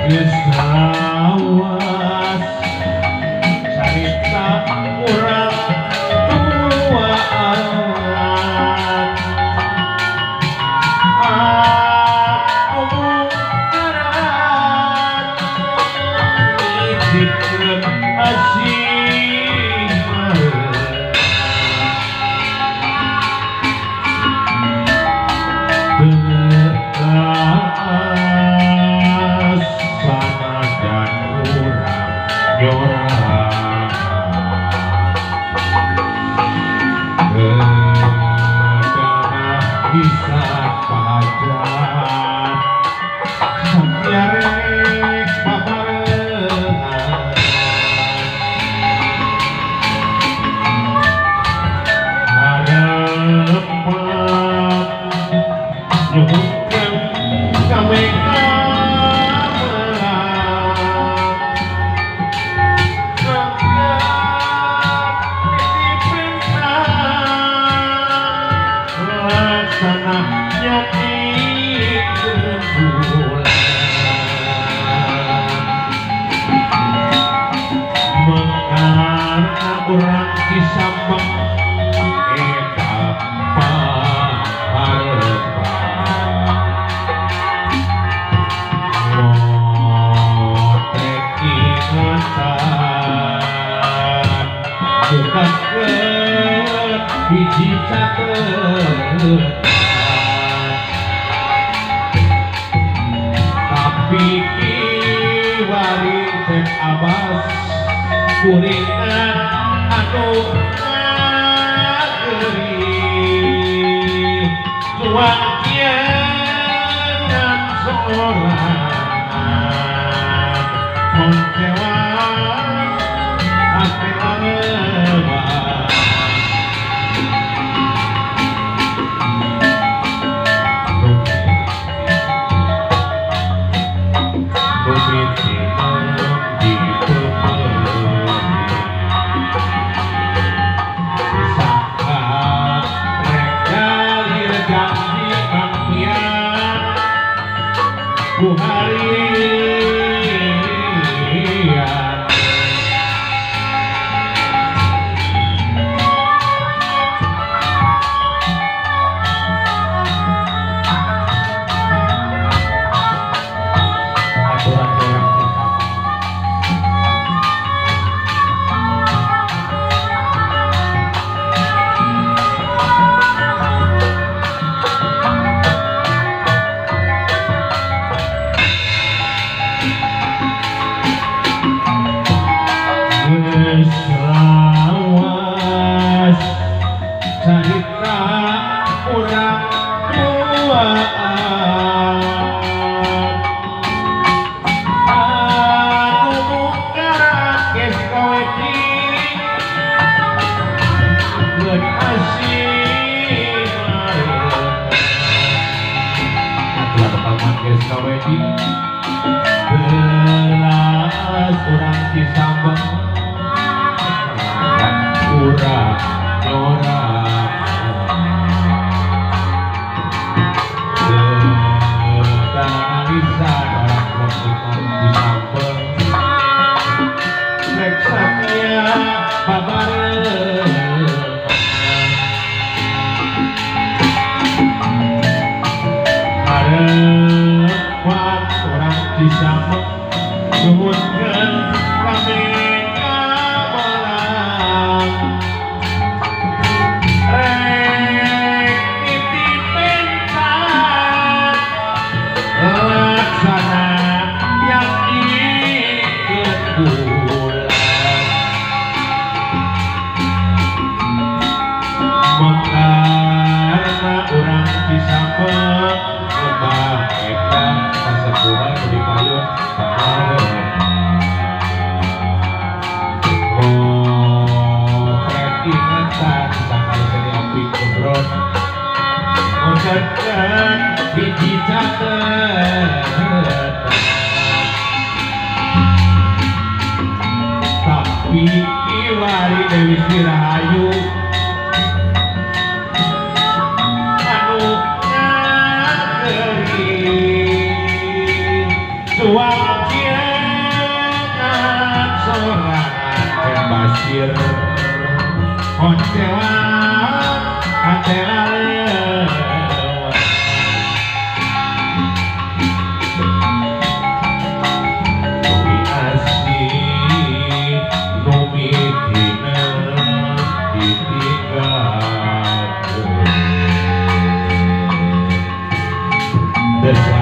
geus lawas carita urang tuaan omongan ijikeun asih belas sana dan urang nyorang kedenah bisa pajan sakiarek babarengan harapan nyuhutkeun kami urang disambang eta paharepan motek ingatan bukakeun hiji catetan tapi kiwari teh abas kuringan anu ngageri juang kieunan sorangan mongkewang ate aleman rumiti di buharian aturan orang kita geus lawas carita urang tuaan anu mungkaran geus kaweti geus asih aturan paman geus kaweti belas urang disambang urang nyorang kedenah lisan orang kopikan disambeng rek sakia babarengan harapan orang disambeng nyuhutkeun kami kamelang rek titipinkan laksana yang dikeun bulan mengkarna urang disambeng lebah eta kasepuhan di payun ingatan sakali seni api kumron mengkarna hiji catetan tapi kiwari Dewi Sirahayu anu ngageri juang Berkuasa